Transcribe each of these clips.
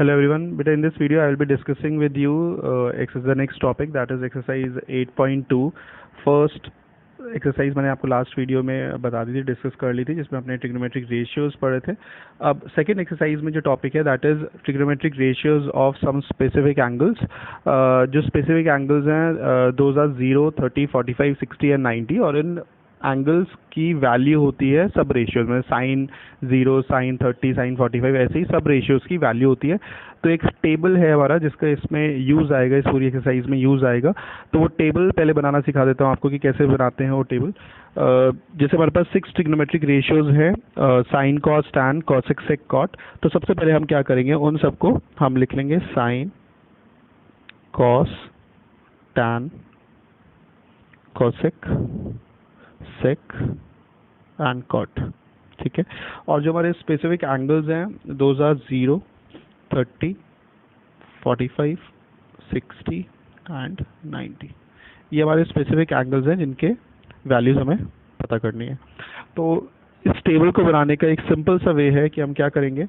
Hello everyone. But in this video, I will be discussing with you the next topic, that is exercise 8.2. First exercise मैंने आपको last video में बता दी थी, discuss कर ली थी, जिसमें अपने ट्रिग्नोमेट्रिक रेशियोज पढ़े थे. अब सेकेंड एक्सरसाइज में जो टॉपिक है that is trigonometric ratios of some specific angles. जो स्पेसिफिक एंगल्स हैं दोज आर 0, 30, 45, 60 एंड 90, और इन एंगल्स की वैल्यू होती है सब रेशियोज में. साइन 0, साइन 30, साइन 45, ऐसे ही सब रेशियोज की वैल्यू होती है. तो एक टेबल है हमारा जिसका इसमें यूज़ आएगा, इस पूरी एक्सरसाइज में यूज़ आएगा. तो वो टेबल पहले बनाना सिखा देता हूँ आपको कि कैसे बनाते हैं वो टेबल. जैसे हमारे पास 6 ट्रिग्नोमेट्रिक रेशियोज है, साइन, कॉस, टैन, कॉसेक, सेक, कॉट. तो सबसे पहले हम क्या करेंगे, उन सबको हम लिख लेंगे sine, cos, tan, cosec, sec and cot. ठीक है. और जो हमारे स्पेसिफिक एंगल्स हैं दोज आर 0, 30, 45, 60 एंड 90. ये हमारे स्पेसिफिक एंगल्स हैं जिनके वैल्यूज हमें पता करनी है. तो इस टेबल को बनाने का एक सिंपल सा वे है कि हम क्या करेंगे,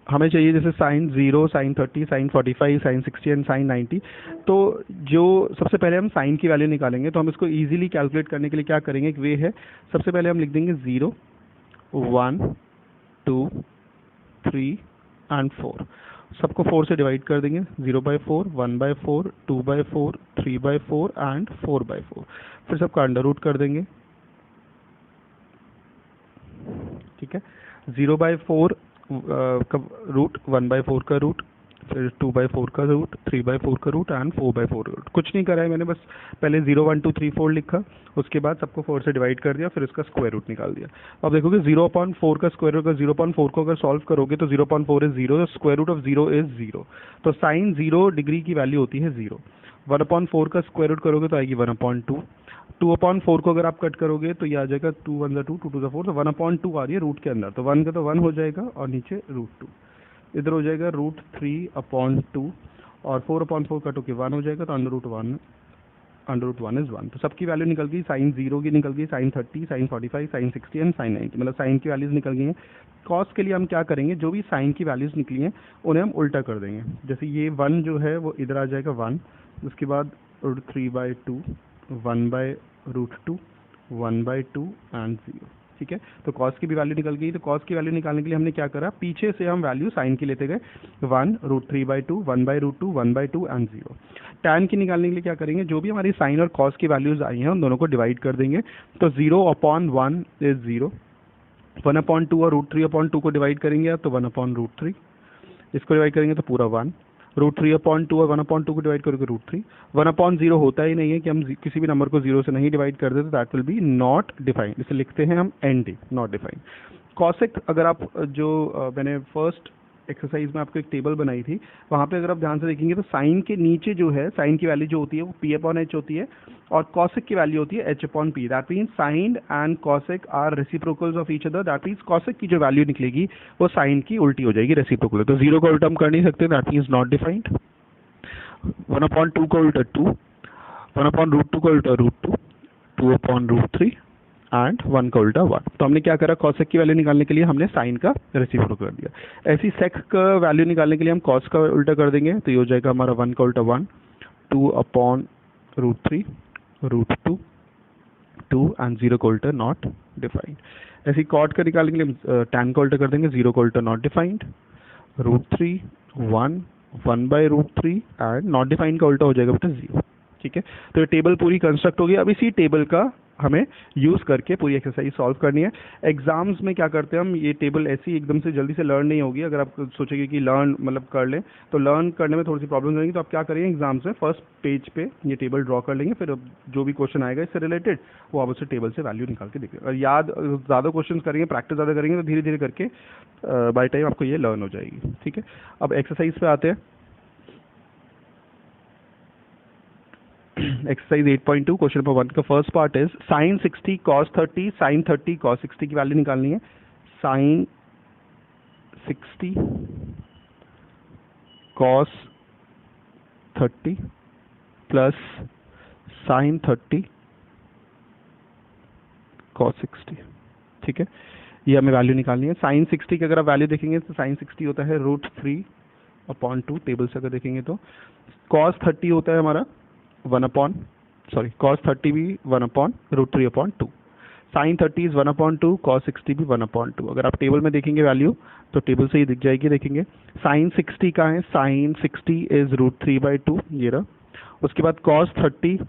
हमें चाहिए जैसे sine 0, sine 30, sine 45, sine 60 and sine 90. तो जो सबसे पहले हम साइन की वैल्यू निकालेंगे, तो हम इसको इजीली कैलकुलेट करने के लिए क्या करेंगे, एक वे है. सबसे पहले हम लिख देंगे 0, 1, 2, 3 एंड 4. सबको 4 से डिवाइड कर देंगे. 0/4, 1/4, 2/4, 3/4 एंड 4/4. फिर सबका अंडर रूट कर देंगे. ठीक है. 0/4 का रूट, 1/4 का रूट, फिर 2/4 का रूट, 3/4 का रूट एंड 4/4 का रूट. कुछ नहीं करा है मैंने, बस पहले 0, 1, 2, 3, 4 लिखा, उसके बाद सबको 4 से डिवाइड कर दिया, फिर उसका स्क्वायर रूट निकाल दिया. अब देखोगे 0/4 का स्क्वायर रूट, 0/4 को अगर सॉल्व करोगे तो 0/4 is 0, square root of 0 is 0. तो साइन 0 डिग्री की वैल्यू होती है 0. 1/4 का स्क्वायर रूट करोगे तो आएगी 1/2. 2/4 को अगर आप कट करोगे तो ये आ जाएगा 2 1 2, 2 2 4. तो 1/2 आ रही है रूट के अंदर, तो 1 का तो 1 हो जाएगा और नीचे √2. इधर हो जाएगा √3/2, और 4/4 कट होकर 1 हो जाएगा, तो √1 इज 1. तो सबकी वैल्यू निकल गई. साइन 0 की निकल गई, sine 30, sine 45, sine 60 and sine 90, मतलब साइन की वैल्यूज निकल गई हैं. कॉस के लिए हम क्या करेंगे, जो भी साइन की वैल्यूज निकली हैं उन्हें हम उल्टा कर देंगे. जैसे ये 1 जो है वो इधर आ जाएगा 1, उसके बाद √3/2, 1/√2, 1/2 एंड 0. ठीक है. तो कॉस की भी वैल्यू निकल गई. तो कॉस की वैल्यू निकालने के लिए हमने क्या करा, पीछे से हम वैल्यू साइन की लेते गए. 1 √3/2, 1/√2, 1/2 एंड 0. टैन की निकालने के लिए क्या करेंगे, जो भी हमारी साइन और कॉस की वैल्यूज आई हैं उन दोनों को डिवाइड कर देंगे. तो 0/1 इज 0, 1/2 और √3/2 को डिवाइड करेंगे तो 1/√3. इसको डिवाइड करेंगे तो पूरा 1. √3/2 और 1/2 को डिवाइड करोगे √3. 1/0 होता ही नहीं है कि हम किसी भी नंबर को 0 से नहीं डिवाइड कर देते, that will be not defined. इसे लिखते हैं हम ND, नॉट डिफाइंड. कॉसेक, अगर आप जो मैंने फर्स्ट एक्सरसाइज में आपको एक टेबल बनाई थी, वहाँ पे अगर आप ध्यान से देखेंगे तो साइन के नीचे जो है, साइन की वैल्यू जो होती है वो P/H होती है, और कॉसेक की वैल्यू होती है H/P. That means sine and cosec are reciprocals of each other. That means cosec की जो वैल्यू निकलेगी वो साइन की उल्टी हो जाएगी, रेसिप्रोकल. तो 0 का उल्टा हम कर नहीं सकते, दैट मीन्स नॉट डिफाइंड. 1/2 का उल्टा 2, 1/√2 का उल्टा √2, 2/√3 एंड 1 का उल्टा 1. तो हमने क्या करा, कॉसेक की वैल्यू निकालने के लिए हमने साइन का रेसिप्रोकल कर दिया. ऐसी सेक का वैल्यू निकालने के लिए हम कॉस का उल्टा कर देंगे, तो ये हो जाएगा हमारा 1 का उल्टा 1, 2/√3, √2, 2 एंड 0 का उल्टा नॉट डिफाइंड. ऐसी कॉट का निकालने के लिए हम टैन का उल्टा कर देंगे, 0 का उल्टा not defined, √3, 1, 1/√3 and not defined का उल्टा हो जाएगा बेटा 0. ठीक है. तो ये टेबल पूरी कंस्ट्रक्ट हो गई. अब इसी टेबल का हमें यूज़ करके पूरी एक्सरसाइज सॉल्व करनी है. एग्जाम्स में क्या करते हैं हम, ये टेबल ऐसी एकदम से जल्दी से लर्न नहीं होगी. अगर आप सोचेंगे कि लर्न मतलब कर लें, तो लर्न करने में थोड़ी सी प्रॉब्लम रहेगी. तो आप क्या करेंगे, एग्जाम्स में फर्स्ट पेज पे ये टेबल ड्रॉ कर लेंगे, फिर जो भी क्वेश्चन आएगा इससे रिलेटेड वो आप उससे टेबल से वैल्यू निकाल के देखिए. और याद ज़्यादा क्वेश्चन करेंगे, प्रैक्टिस ज़्यादा करेंगे, तो धीरे धीरे करके बाय टाइम आपको ये लर्न हो जाएगी. ठीक है. अब एक्सरसाइज पे आते हैं. एक्सरसाइज 8.2 क्वेश्चन नंबर 1 का first part is sine 60 cos 30, sine 30 cos 60 की वैल्यू निकालनी है. Sine 60 cos 30 plus sine 30 cos 60. ठीक है. ये हमें वैल्यू निकालनी है। साइन 60 की अगर आप वैल्यू देखेंगे तो साइन 60 होता है √3/2, टेबल से अगर देखेंगे तो। कॉस 30 होता है हमारा कॉस 30 भी 1/√3/2। साइन 30 इज 1/2, कॉस 60 भी 1/2। अगर आप टेबल में देखेंगे वैल्यू तो टेबल से ही दिख जाएगी, देखेंगे। साइन 60 का है, साइन 60 इज √3/2, ये रहा। उसके बाद कॉस 30,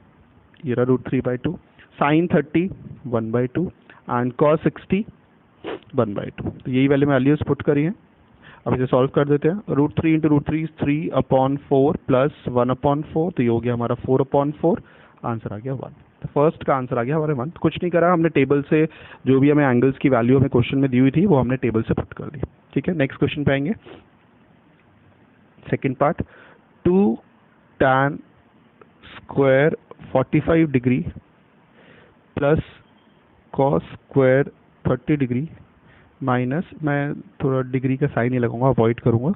ये रहा √3/2, साइन 30 1/2 एंड कॉस 60 1/2। तो यही वाले वैल्यूज पुट करी है। अब इसे सॉल्व कर देते हैं। √3 इंटू √3 3/4 प्लस 1/4, तो ये हो गया हमारा 4/4। आंसर आ गया 1। तो फर्स्ट का आंसर आ गया हमारे 1। कुछ नहीं करा हमने, टेबल से जो भी हमें एंगल्स की वैल्यू हमें क्वेश्चन में दी हुई थी वो हमने टेबल से पुट कर दी। ठीक है, नेक्स्ट क्वेश्चन पे आएंगे। Second part, 2 tan square 45 degree plus cos square 30 degree minus, मैं थोड़ा डिग्री का साइन नहीं लगाऊंगा, अवॉइड करूंगा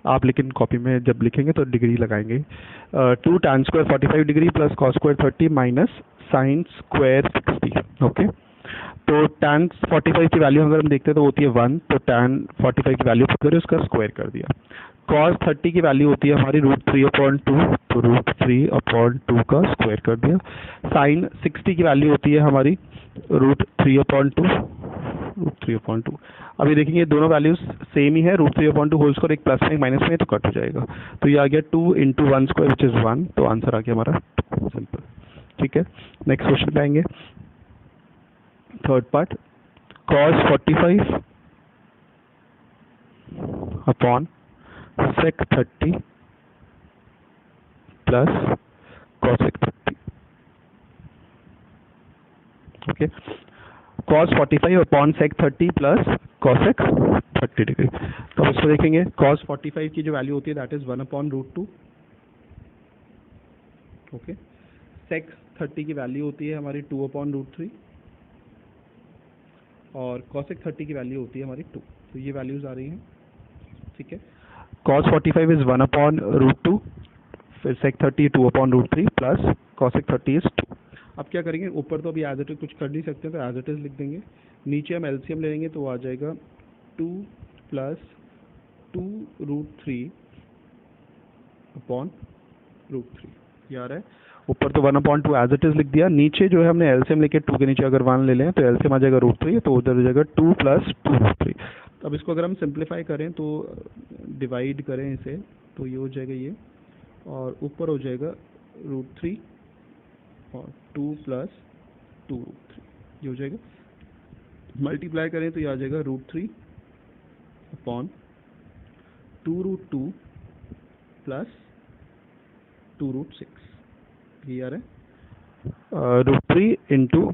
आप, लेकिन कॉपी में जब लिखेंगे तो डिग्री लगाएंगे। 2 tan square 45 degree plus cos square 30 minus sine square 60। Okay, तो tan 45 की वैल्यू अगर हम देखते हैं तो होती है 1, तो tan 45 की वैल्यू पुट करके उसका स्क्वायर कर दिया। cos 30 की वैल्यू होती है हमारी √3/2, तो √3/2 का स्क्वायर कर दिया। साइन 60 की वैल्यू होती है हमारी √3/2। अब ये देखेंगे दोनों वैल्यूज सेम ही है, √3/2 होल स्क्वायर, एक प्लस में एक माइनस में, तो कट हो जाएगा। तो ये आ गया 2 इंटू 1 स्क्वायर विच इज 1, तो आंसर आ गया हमारा 2। सिंपल। ठीक है, नेक्स्ट क्वेश्चन पे आएंगे। Third part, cos 45 upon sec 30 plus cosec 30। Okay, cos 45 upon sec 30 plus cosec 30 degree. तो अब इसको देखेंगे, cos 45 की जो वैल्यू होती है दैट इज 1/√2। ओके, sec 30 की वैल्यू होती है हमारी 2/√3 और cosec 30 की वैल्यू होती है हमारी 2। तो ये वैल्यूज आ रही हैं। ठीक है, cos 45 इज 1/√2, फिर sec 30 2/√3 प्लस cosec 30 इज 2। अब क्या करेंगे, ऊपर तो अभी एज इट इज कुछ कर नहीं सकते, तो एज इट इज लिख देंगे। नीचे हम एलसीएम ले लेंगे तो आ जाएगा 2 प्लस 2√3/√3, ये आ रहा है। ऊपर तो 1/2 एज इट इज लिख दिया, नीचे जो है हमने एलसीएम लेके 2 के नीचे अगर 1 ले लें तो एलसीएम आ जाएगा √3, तो उधर हो जाएगा 2 प्लस 2√3। अब इसको अगर हम सिंप्लीफाई करें तो डिवाइड करें इसे, तो ये हो जाएगा ये, और ऊपर हो जाएगा √3 और 2 प्लस 2√3, ये हो जाएगा। मल्टीप्लाई करें तो ये आ जाएगा √3/2√2 प्लस 2√6, ये आ रहा है। √3 इंटू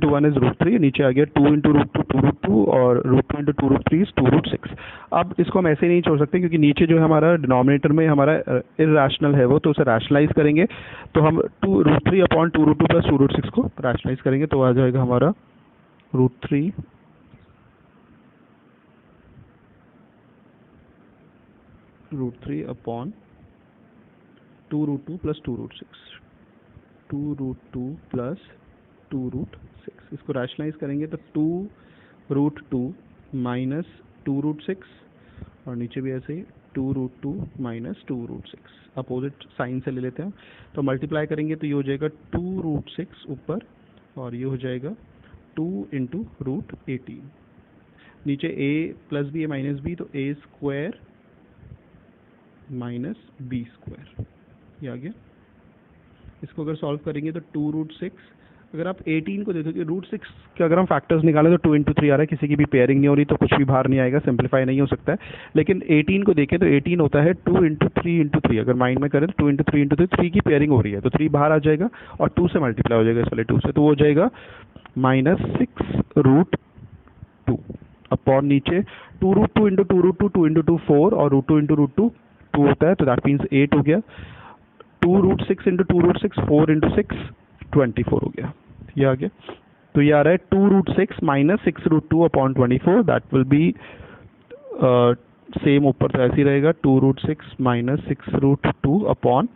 1 इज √3, नीचे आ गया 2 इंटू √2 2√2 और √2 इंटू 2√3 इज 2√6। अब इसको हम ऐसे नहीं छोड़ सकते क्योंकि नीचे जो है हमारा डिनोमिनेटर में हमारा इरैशनल है वो, तो उसे रैशनलाइज करेंगे तो हम √3/2√2 प्लस 2√6 को रैशनलाइज करेंगे तो आ जाएगा हमारा √3 अपॉन 2√2 प्लस 2√6, 2√2 प्लस 2√6। इसको रैशनलाइज करेंगे तो 2√2 माइनस 2√6 और नीचे भी ऐसे ही 2√2 माइनस 2√6। अपोजिट साइन से ले लेते हैं, तो मल्टीप्लाई करेंगे तो ये हो जाएगा 2√6 ऊपर और ये हो जाएगा 2 इंटू √18। नीचे a plus b minus b, तो a square minus b square, ये आ गया। इसको अगर सॉल्व करेंगे तो 2√6, अगर आप 18 को देखोगे √6 के अगर हम फैक्टर्स निकालें तो 2 इंटू 3 आ रहा है, किसी की भी पेयरिंग नहीं हो रही तो कुछ भी बाहर नहीं आएगा, सिंप्लीफाई नहीं हो सकता है। लेकिन 18 को देखें तो 18 होता है 2 इंटू 3 इंटू 3, अगर माइंड में करें तो 2 इंटू 3 इंटू 3 की पेयरिंग हो रही है तो 3 बाहर आ जाएगा और 2 से मल्टीप्लाई हो जाएगा इस वाले 2 से, तो वो हो जाएगा -6√2 अपॉन नीचे 2√2 इंटू 2√2 2 इंटू 2 4 और √2 इंटू √2 2 होता है, तो दैट मीन्स 8 हो गया। 2√6 इंटू 2√6 4 इंटू 6 24 हो गया, ये आ गया। तो ये आ रहा है 2√6 minus 6√2 upon 24, that will be same ऊपर तो ऐसे ही रहेगा 2√6 माइनस 6√2 अपॉन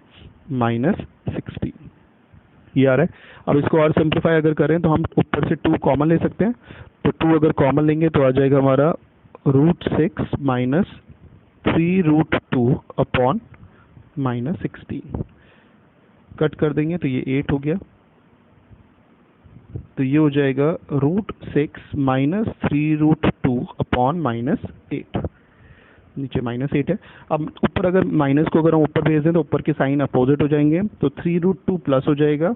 -16, ये आ रहा है। अब इसको और सिंप्लीफाई अगर करें तो हम ऊपर से 2 कॉमन ले सकते हैं, तो 2 अगर कॉमन लेंगे तो आ जाएगा हमारा √6 माइनस 3√2 अपॉन -16। कट कर देंगे तो ये 8 हो गया, तो ये हो जाएगा √6 माइनस 3√2 अपॉन -8। नीचे -8 है। अब ऊपर अगर माइनस को अगर हम ऊपर भेज दें तो ऊपर के साइन अपोजिट हो जाएंगे, तो 3√2 प्लस हो जाएगा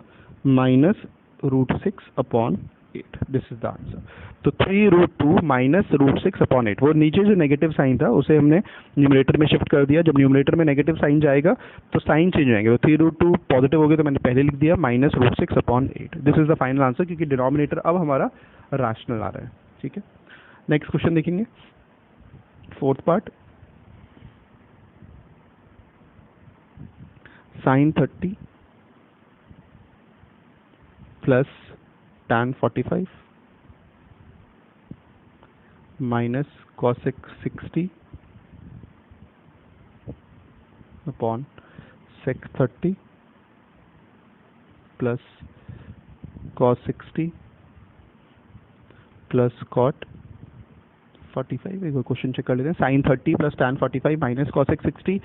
minus √6 upon 8। This is the answer. तो 3√2 माइनस √6 अपॉन 8, वो नीचे जो नेगेटिव साइन था उसे हमने न्यूमरेटर में शिफ्ट कर दिया। जब न्यूमरेटर में नेगेटिव साइन जाएगा तो साइन चेंज हो जाएंगे, तो 3√2 पॉजिटिव हो गया तो मैंने पहले लिख दिया minus √6 upon 8। This is the final answer, क्योंकि डिनोमिनेटर अब हमारा रैशनल आ रहा है। ठीक है, नेक्स्ट क्वेश्चन देखेंगे, fourth part. sin 30 plus tan 45 minus cosec 60 upon sec 30 plus cos 60 plus cot 45। एक बार क्वेश्चन चेक कर लेते हैं। sin 30 plus tan 45 minus cosec 60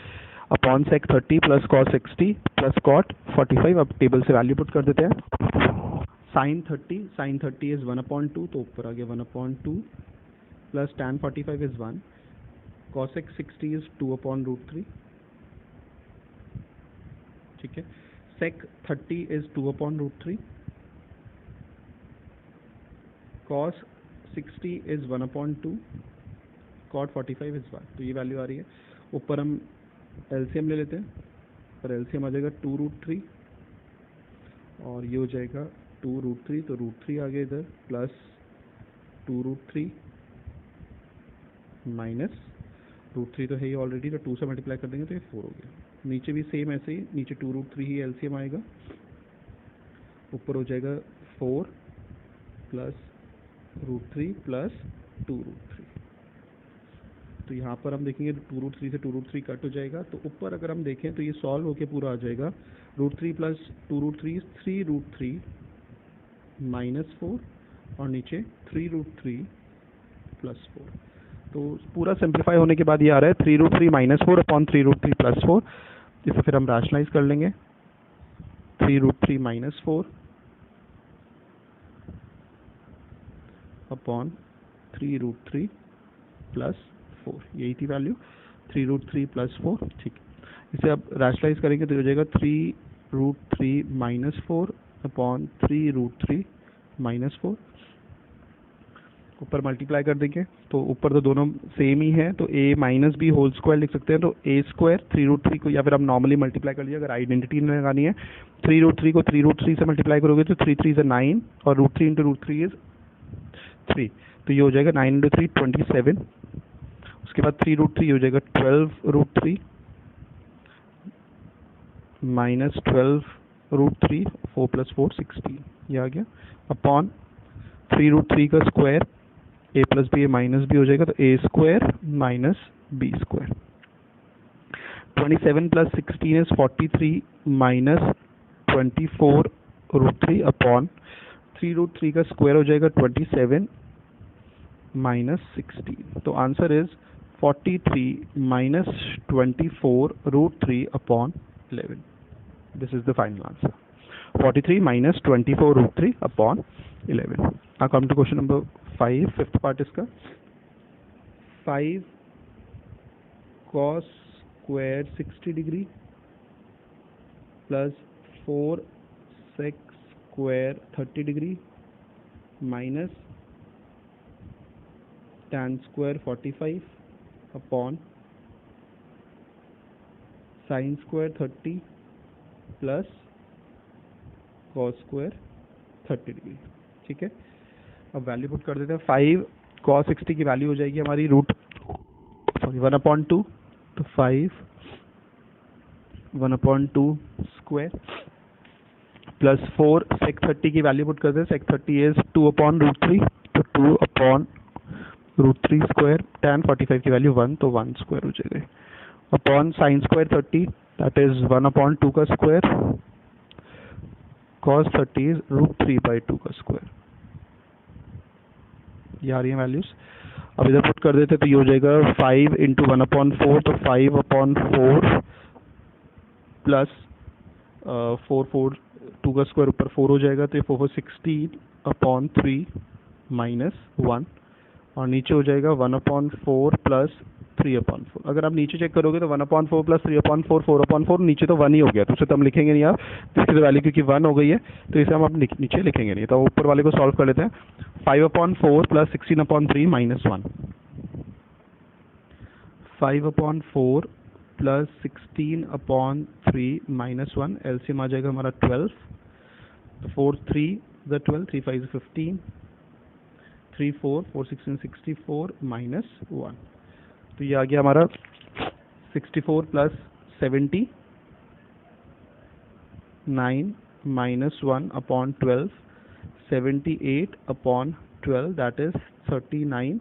upon sec 30 plus cos 60 plus cot 45। अब टेबल से वैल्यू पुट कर देते हैं। sin 30 इज 1/2, तो ऊपर आ गया 1/2 plus tan 45 is 1, cosec 60 is 2/√3। ठीक है, sec 30 is 2/√3, cos 60 is 1/2, cot 45 is 1। तो ये वैल्यू आ रही है। ऊपर हम एलसीएम ले लेते हैं, पर एलसीएम आ जाएगा 2√3 और ये हो जाएगा 2√3, तो √3 आ गया इधर, प्लस 2√3 माइनस √3 तो है ही ऑलरेडी, तो 2 से मल्टीप्लाई कर देंगे तो ये 4 हो गया। नीचे भी सेम ऐसे ही, नीचे 2√3 ही एलसीएम आएगा, ऊपर हो जाएगा 4 प्लस √3 प्लस 2√3। तो यहाँ पर हम देखेंगे 2√3 से 2√3 कट हो जाएगा, तो ऊपर अगर हम देखें तो ये सॉल्व होके पूरा आ जाएगा √3 प्लस 2√3 3√3 माइनस 4 और नीचे 3√3 प्लस 4। तो पूरा सिंप्लीफाई होने के बाद ये आ रहा है 3√3 माइनस 4 अपॉन 3√3 प्लस 4। इसे फिर हम रैशनलाइज कर लेंगे, 3√3 माइनस 4 अपॉन 3√3 प्लस 4, यही थी वैल्यू 3√3 प्लस 4। ठीक, इसे अब रैशनलाइज करेंगे तो हो जाएगा 3√3 माइनस 4 अपॉन 3√3 माइनस 4। ऊपर मल्टीप्लाई कर देंगे तो ऊपर तो दोनों सेम ही है, तो a minus b whole square लिख सकते हैं, तो a² 3√3 को, या फिर आप नॉर्मली मल्टीप्लाई कर लीजिए अगर आइडेंटिटी नहीं लगानी है। 3√3 को 3√3 से मल्टीप्लाई करोगे तो 3 3 is 9 और √3 इंटू √3 इज 3, तो ये हो जाएगा 9 इंटू 3 27। उसके बाद 3√3 हो जाएगा 12√3 माइनस 12√3, 4 प्लस 4 16, ये आ गया, अपॉन 3√3 का square, a plus b minus b हो जाएगा, तो a² minus b²। 27 plus 16 is 43 minus 24√3 upon 3√3 का स्क्वायर हो जाएगा 27 माइनस 16। तो answer is 43 minus 24√3 upon 11। This is the final answer, 43 minus 24√3 upon 11. Now come to question number 5, fifth part इसका। 5 cos square 60 degree plus 4 sec square 30 degree minus tan square 45 upon sin square 30 plus cos square 30 degree. ठीक है, अब value put कर देते हैं। 5 cos 60 की value हो जाएगी हमारी 1/2, तो 5 1/2 स्क्वायर प्लस 4 sec 30 की वैल्यू पुट करते हैं। sec 30 इज 2/√3, तो 2/√3 स्क्वायर, tan 45 की वैल्यू 1, तो 1 स्क्वायर हो जाएगा, upon sin square 30 that is 1/2 का स्क्वायर, cos 30 is √3/2 का स्क्वायर, ये आ रही है वैल्यूज़। अब इधर पुट कर देते तो ये हो जाएगा 5 इंटू 1/4, तो 5/4 प्लस 4 2 का स्क्वायर ऊपर 4 हो जाएगा, तो ये 4 16/3 माइनस 1, और नीचे हो जाएगा 1/4 प्लस 3/4। अगर आप नीचे चेक करोगे तो 1/4 प्लस 3/4 4/4, नीचे तो 1 ही हो गया, तो उसे तो हम लिखेंगे नहीं आप, तो इसकी वैल्यू क्योंकि 1 हो गई है तो इसे हम अब नीचे लिखेंगे नहीं, तो ऊपर वाले को सॉल्व कर लेते हैं। 5/4 plus 16/3 minus 1, 5/4 plus 16/3 minus 1, LCM आ जाएगा हमारा 12, 4 3 12, 3 5 15, 3 4 4 16 64 माइनस 1, तो ये आ गया हमारा 64 प्लस 79 माइनस 1/12, 78/12, दैट इज 39,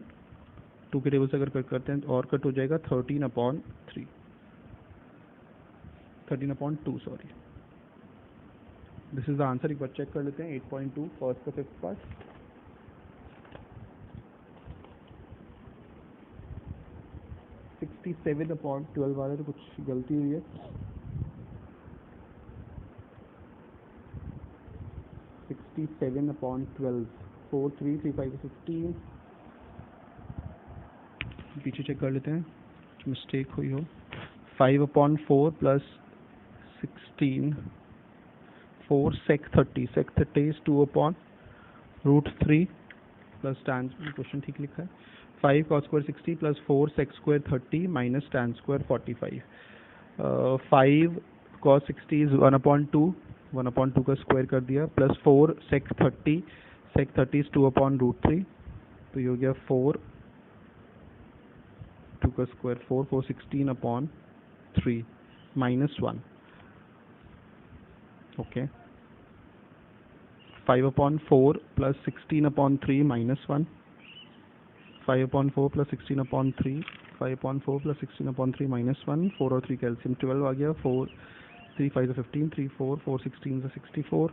2 के टेबल से अगर कट करते हैं और कट हो जाएगा 13/2, sorry. This is the answer, एक बार चेक कर लेते हैं। 8.2 फर्स्ट का फिफ्थ पार्ट, 67/12 वाले तो कुछ गलती हुई है। 67/12, 4 3 3 5 15, पीछे चेक कर लेते हैं मिस्टेक हुई हो। 5/4 plus 16 4 sec 30, sec 30 is 2/√3 plus tan, question ठीक लिखा है। 5 cos square 60 plus 4 sec square 30 minus tan square 45। 5 cos 60 is 1/2, 1/2 का स्क्वायर कर दिया, प्लस 4 sec 30 is 2/√3, तो ये हो गया 4 2 का square 4 4 16/3 minus 1, okay. 5/4 plus 16/3 minus 1, 5/4 plus 16/3, 5/4 plus 16/3 minus 1, 4 और 3 कैल्शियम 12 आ गया, 4 3 5 15, 3 4 4 16 64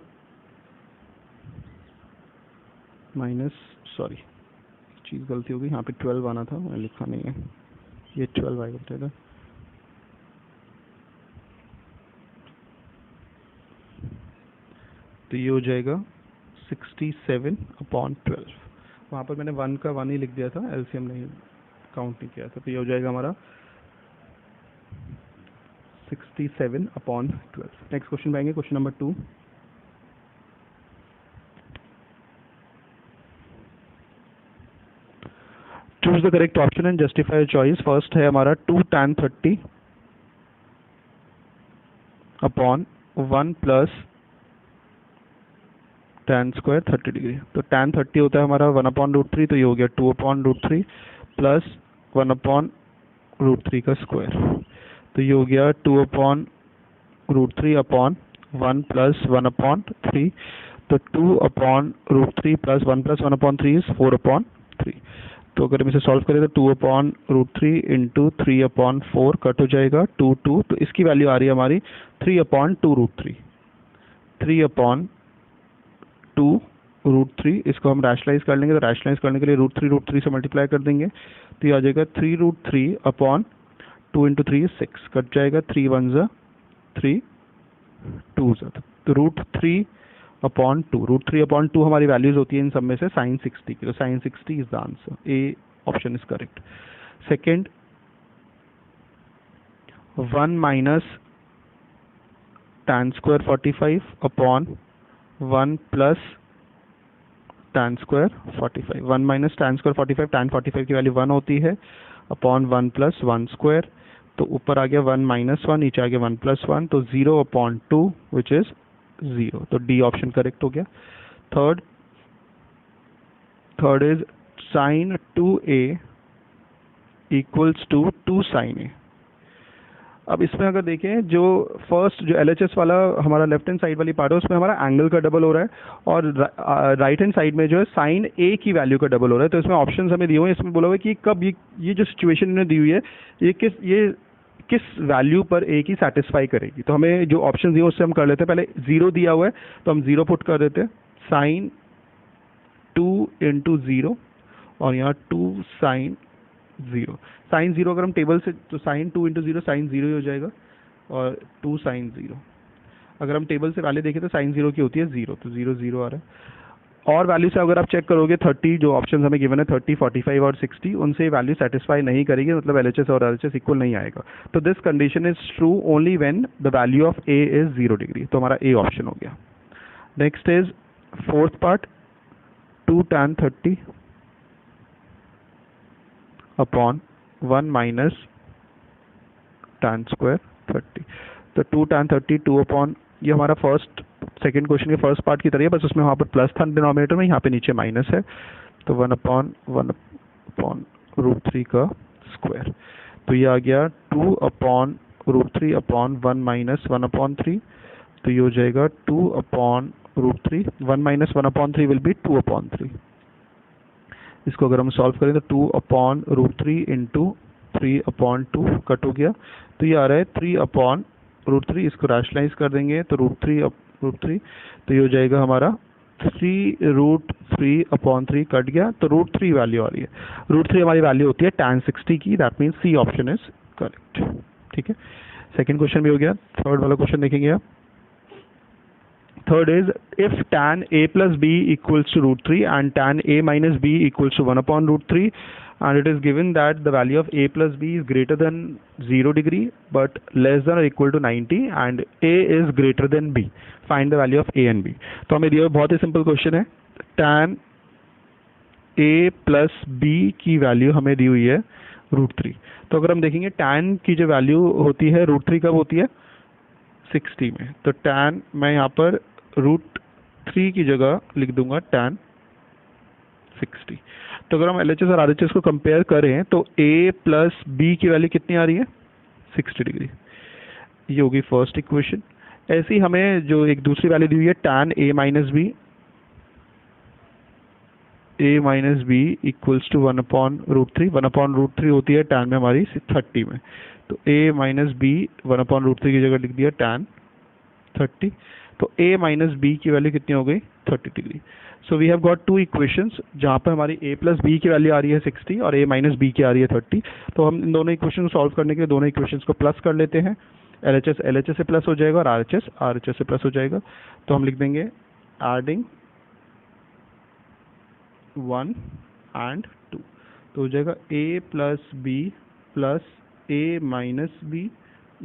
माइनस, सॉरी चीज़ गलती हो गई, यहाँ पे 12 आना था, मैं लिखा नहीं है, ये 12 आएगा बेटा। तो ये हो जाएगा 67/12, वहाँ पर मैंने 1 का 1 ही लिख दिया था, एलसीएम नहीं काउंट नहीं किया था, तो ये हो जाएगा हमारा 67/12। नेक्स्ट क्वेश्चन पाएंगे, question number 2। Choose the correct option and justify choice. First है हमारा 2 tan 30/1 plus tan square 30 degree. तो tan 30 होता है हमारा 1/√3, तो ये हो गया 2/√3 प्लस 1/√3 का स्क्वायर, तो ये हो गया 2/√3/1 प्लस 1/3, तो 2/√3 प्लस 1 प्लस 1/3 इज 4/3। तो अगर हम इसे सॉल्व करें तो 2/√3 इंटू 3/4 कट हो जाएगा 2 2, तो इसकी वैल्यू आ रही है हमारी 3/2√3, 3/2√3। इसको हम रैशनलाइज कर लेंगे, तो रैशनलाइज करने के लिए √3 से मल्टीप्लाई कर देंगे, तो ये आ जाएगा 3√3/2 इंटू 3 is 6, कट जाएगा 3 1 3 2, तो √3/2 हमारी वैल्यूज होती है इन सब में से sin 60 की, तो sin 60 is the answer, A option is correct. Second, 1 minus tan square 45/1 plus tan square 45, 1 minus tan square 45, tan 45 की वैल्यू 1 होती है, अपॉन 1 प्लस 1 स्क्वायर, तो ऊपर आ गया 1 माइनस 1, नीचे आ गया 1 प्लस 1, तो 0/2 विच इज 0, तो डी ऑप्शन करेक्ट हो गया। Third is sin 2a equals to 2 sin a। अब इसमें अगर देखें, जो फर्स्ट जो LHS वाला हमारा लेफ्ट हैंड साइड वाली पार्ट है उसमें हमारा एंगल का डबल हो रहा है, और राइट हैंड साइड में जो है साइन ए की वैल्यू का डबल हो रहा है। तो इसमें ऑप्शंस हमें दिए हुए हैं, इसमें बोला हुआ है कि कब ये जो सिचुएशन इन्होंने दी हुई है ये किस वैल्यू पर ए की सेटिस्फाई करेगी। तो हमें जो ऑप्शन दिए उससे हम कर लेते हैं। पहले 0 दिया हुआ है तो हम 0 पुट कर देते हैं, साइन 2 इंटू 0, और यहाँ 2 साइन 0। साइन 0 अगर हम टेबल से, तो साइन 2 इंटू 0 साइन 0 ही हो जाएगा, और 2 साइन 0। अगर हम टेबल से वैल्यू देखें तो साइन 0 की होती है 0, तो 0 0 आ रहा है। और वैल्यू से अगर आप चेक करोगे 30, जो ऑप्शन हमें गिवन है 30, 45 और 60, उनसे वैल्यू सेटिस्फाई नहीं करेगी, मतलब LHS और RHS इक्वल नहीं आएगा। तो this condition is true only when the value of A is 0 degree. तो हमारा A ऑप्शन हो गया। Next is fourth part, 2 tan 30 upon 1 minus tan square 30। तो 2 tan 30 2 अपॉन, ये हमारा सेकंड क्वेश्चन के फर्स्ट पार्ट की तरह है, बस उसमें वहाँ पर प्लस था डिनोमिनेटर में, यहाँ पे नीचे माइनस है। तो 1 अपॉन √3 का स्क्वायर। तो ये आ गया 2 अपॉन √3 अपॉन 1 माइनस 1 अपॉन 3। तो ये हो जाएगा 2 upon √3, 1 minus 1 upon 3 will be 2 upon 3। इसको अगर हम सॉल्व करें तो 2 अपॉन √3 इंटू 3 अपॉन 2 कट हो गया। तो ये आ रहा है 3 अपॉन √3। इसको रैशनलाइज कर देंगे तो √3 तो ये हो जाएगा हमारा 3√3 अपॉन 3 कट गया, तो √3 वैल्यू आ रही है। √3 हमारी वैल्यू होती है tan 60 की, that means C option is correct. ठीक है, सेकंड क्वेश्चन भी हो गया। थर्ड वाला क्वेश्चन देखेंगे आप। Third is if tan a plus b equals to √3 and tan a minus b equals to 1 upon √3, and it is given that the value of a plus b is greater than 0 degree but less than or equal to 90 and a is greater than b, find the value of a and b। तो हमें दिया बहुत ही simple question है। tan a plus b की value हमें दी हुई है √3। तो अगर हम देखेंगे tan की जो वैल्यू होती है √3 कब होती है 60 में। तो tan मैं यहाँ पर √3 की जगह लिख दूंगा tan 60। तो अगर हम LHS और RHS को कंपेयर करें तो A प्लस B की वैल्यू कितनी आ रही है 60 डिग्री। ये होगी फर्स्ट इक्वेशन। ऐसी हमें जो एक दूसरी वैल्यू दी हुई है tan A minus b equals to 1 upon √3। 1 upon √3 होती है tan में हमारी 30 में। तो A माइनस बी 1 अपॉन √3 की जगह लिख दिया tan 30। तो A माइनस बी की वैल्यू कितनी हो गई 30 degree. So we have got two equations जहाँ पर हमारी A प्लस बी की वैल्यू आ रही है 60 और A माइनस बी की आ रही है 30। तो हम इन दोनों इक्वेशन को सॉल्व करने के लिए दोनों इक्वेशंस को प्लस कर लेते हैं। LHS से प्लस हो जाएगा और RHS से प्लस हो जाएगा। तो हम लिख देंगे एडिंग 1 and 2। तो हो जाएगा A plus b plus A minus b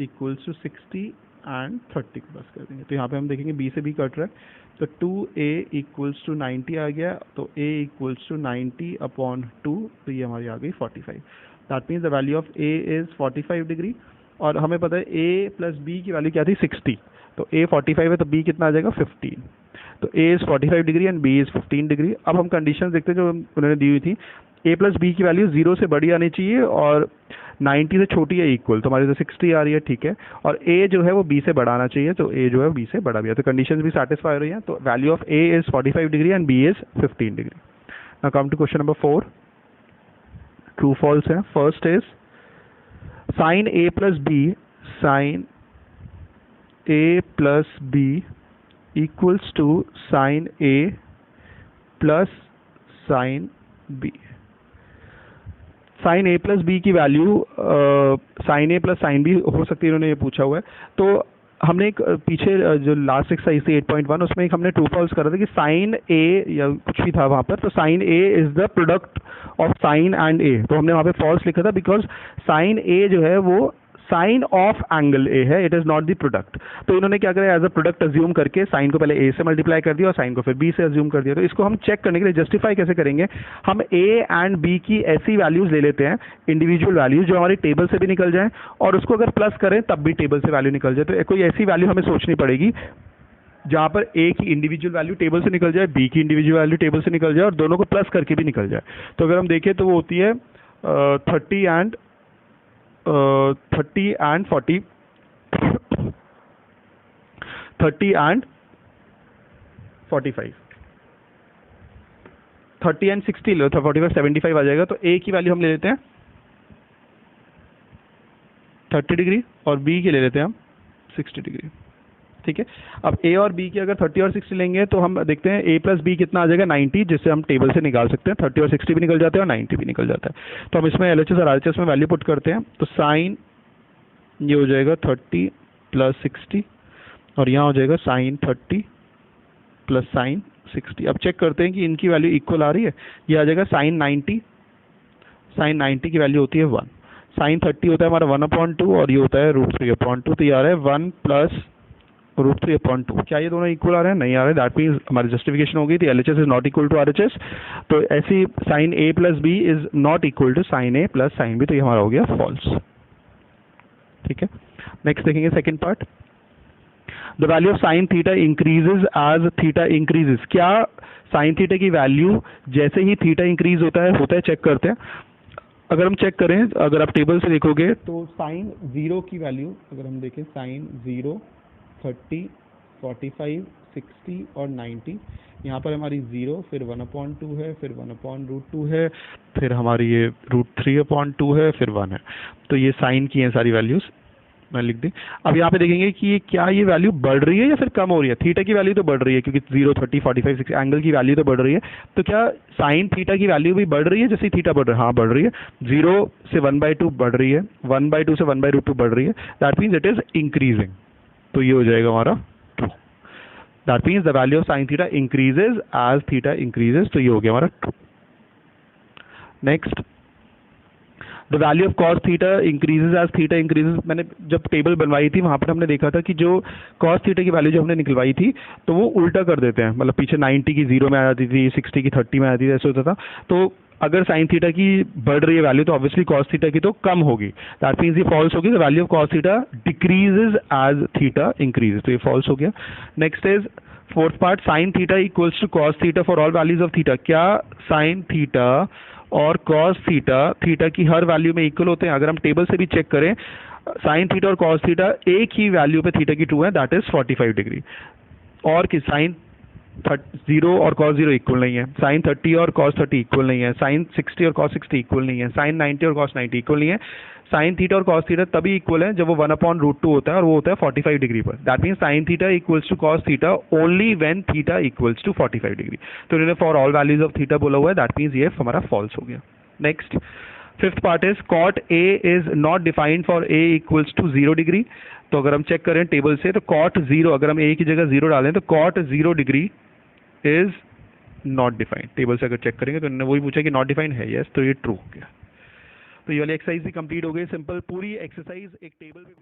equals to 60 and 30 को प्लस कर देंगे। तो यहाँ पे हम देखेंगे B से B कट रहा है, तो 2A इक्वल्स टू 90 आ गया। तो A इक्वल्स टू 90 अपॉन 2, तो ये हमारी आ गई 45। That means the value of A is 45 degree. और हमें पता है A प्लस B की वैल्यू क्या थी 60, तो A 45 है तो B कितना आ जाएगा 15। तो A is 45 degree and B is 15 degree. अब हम कंडीशन देखते हैं जो उन्होंने दी हुई थी। A प्लस बी की वैल्यू 0 से बड़ी आनी चाहिए और 90 से छोटी है इक्वल, तो हमारी तो 60 आ रही है, ठीक है। और A जो है वो B से बड़ा आना चाहिए, तो A जो है B से बड़ा भी है। तो कंडीशन भी सेटिस्फाई हो रही है। तो value of A is 45 degree and B is 15 degree. Now come to question number 4। True false है। First is sine A plus B equals to sine A plus sine B। Sine A plus B की value sine A plus sine B हो सकती है, इन्होंने ये पूछा हुआ है। तो हमने एक पीछे जो लास्ट एक्सरसाइज थी 8.1, उसमें एक हमने ट्रू फॉल्स करा था कि साइन A या कुछ भी था वहाँ पर, तो sine A is the product of sine and A। तो हमने वहाँ पे फॉल्स लिखा था बिकॉज साइन A जो है वो साइन ऑफ एंगल A है, it is not the product. तो इन्होंने क्या करा, एज अ प्रोडक्ट अज्यूम करके साइन को पहले A से मल्टीप्लाई कर दिया और साइन को फिर B से अज्यूम कर दिया। तो इसको हम चेक करने के लिए जस्टिफाई कैसे करेंगे, हम A एंड B की ऐसी वैल्यूज ले लेते हैं, इंडिविजुअल वैल्यूज जो हमारी टेबल से भी निकल जाए, और उसको अगर प्लस करें तब भी टेबल से वैल्यू निकल जाए। तो कोई ऐसी वैल्यू हमें सोचनी पड़ेगी जहाँ पर A की इंडिविजुअल वैल्यू टेबल से निकल जाए, B की इंडिविजुअल वैल्यू टेबल से निकल जाए और दोनों को प्लस करके भी निकल जाए। तो अगर हम देखें तो वो होती है 30 एंड 40 30 एंड 45, 30 एंड 60 लो तो 45 75 आ जाएगा। तो A की वैल्यू हम ले लेते हैं 30 डिग्री और B की ले लेते हैं हम 60 डिग्री। ठीक है। अब ए और बी की अगर 30 और 60 लेंगे तो हम देखते हैं ए प्लस बी कितना आ जाएगा 90, जिससे हम टेबल से निकाल सकते हैं। 30 और 60 भी निकल जाते हैं और 90 भी निकल जाता है। तो हम इसमें एलएचएस और आरएचएस में वैल्यू पुट करते हैं। तो साइन ये हो जाएगा 30 प्लस 60 और यहाँ हो जाएगा साइन 30 प्लस साइन 60। अब चेक करते हैं कि इनकी वैल्यू इक्वल आ रही है। ये आ जाएगा साइन 90, साइन 90 की वैल्यू होती है 1, साइन 30 होता है हमारा 1/2 और ये होता है √3/2। तो ये आ रहा है 1 प्लस √3/2। क्या ये दोनों इक्वल आ रहे हैं? नहीं आ रहे। दैट मीन्स हमारी जस्टिफिकेशन हो गई थी LHS is not equal to RHS. तो ऐसी sine A plus B is not equal to sine A plus sine B, तो ये हमारा हो गया फॉल्स। ठीक है। नेक्स्ट देखेंगे second part. The value of sine theta increases as theta increases. क्या साइन थीटा की वैल्यू जैसे ही थीटा इंक्रीज होता है चेक करते हैं। अगर हम चेक करें, अगर आप टेबल से देखोगे तो साइन 0 की वैल्यू अगर हम देखें, साइन 0, 30, 45, 60 और 90, यहाँ पर हमारी 0, फिर 1/2 है, फिर 1/√2 है, फिर हमारी ये √3/2 है, फिर 1 है। तो ये साइन की हैं सारी वैल्यूज़, मैं लिख दी। अब यहाँ पे देखेंगे कि क्या ये वैल्यू बढ़ रही है या फिर कम हो रही है। थीटा की वैल्यू तो बढ़ रही है क्योंकि 0, 30, 45, 60 एंगल की वैल्यू तो बढ़ रही है। तो क्या साइन थीटा की वैल्यू भी बढ़ रही है जैसे थीटा बढ़ रहा है? हाँ, बढ़ रही है। 0 से 1/2 बढ़ रही है, 1/2 से 1/√2 बढ़ रही है। That means it is increasing. तो ये हो जाएगा हमारा true. That means the value of sine theta increases as theta increases. तो ये हो गया हमारा true. Next, the value of cos theta increases as theta increases. मैंने जब टेबल बनवाई थी वहाँ पर हमने देखा था कि जो कॉस थीटा की वैल्यू जो हमने निकलवाई थी तो वो उल्टा कर देते हैं। मतलब पीछे 90 की 0 में आ जाती थी, 60 की 30 में आ जाती थी, ऐसे होता था। तो अगर साइन थीटा की बढ़ रही है वैल्यू तो ऑब्वियसली कॉस थीटा की तो कम होगी। दैट मीन्स ये फॉल्स होगी। The value of cos theta decreases as theta increases. तो ये फॉल्स हो गया। Next is fourth part, sine theta equals to cos theta for all values of theta. क्या साइन थीटा और कॉस थीटा थीटा की हर value में equal होते हैं? अगर हम टेबल से भी चेक करें, साइन थीटा और कॉस थीटा एक ही वैल्यू पे थीटा की ट्रू है, दैट इज 45 डिग्री। और कि साइन 0 और cos 0 इक्वल नहीं है, साइन 30 और cos 30 इक्वल नहीं है, साइन 60 और cos 60 इक्वल नहीं है, साइन 90 और cos 90 इक्वल नहीं है। साइन थीटा और cos थीटा तभी इक्वल है जब वो 1/√2 होता है और वो होता है 45 डिग्री पर। That means sine theta equals to cos theta only when theta equals to 45 degree. तो इन्होंने for all values of theta बोला हुआ है। दैट मीन्स ये हमारा फॉल्स हो गया। Next, fifth part is cot A is not defined for A equals to 0 degree. तो अगर हम चेक करें टेबल से तो कॉट 0, अगर हम ए की जगह 0 डालें तो cot 0 degree is not defined. Table से अगर चेक करेंगे तो इन्होंने वही पूछा कि नॉट डिफाइंड है, यस, तो ये ट्रू हो गया। तो ये वाली एक्सरसाइज भी कंप्लीट हो गई। सिंपल पूरी एक्सरसाइज एक टेबल पे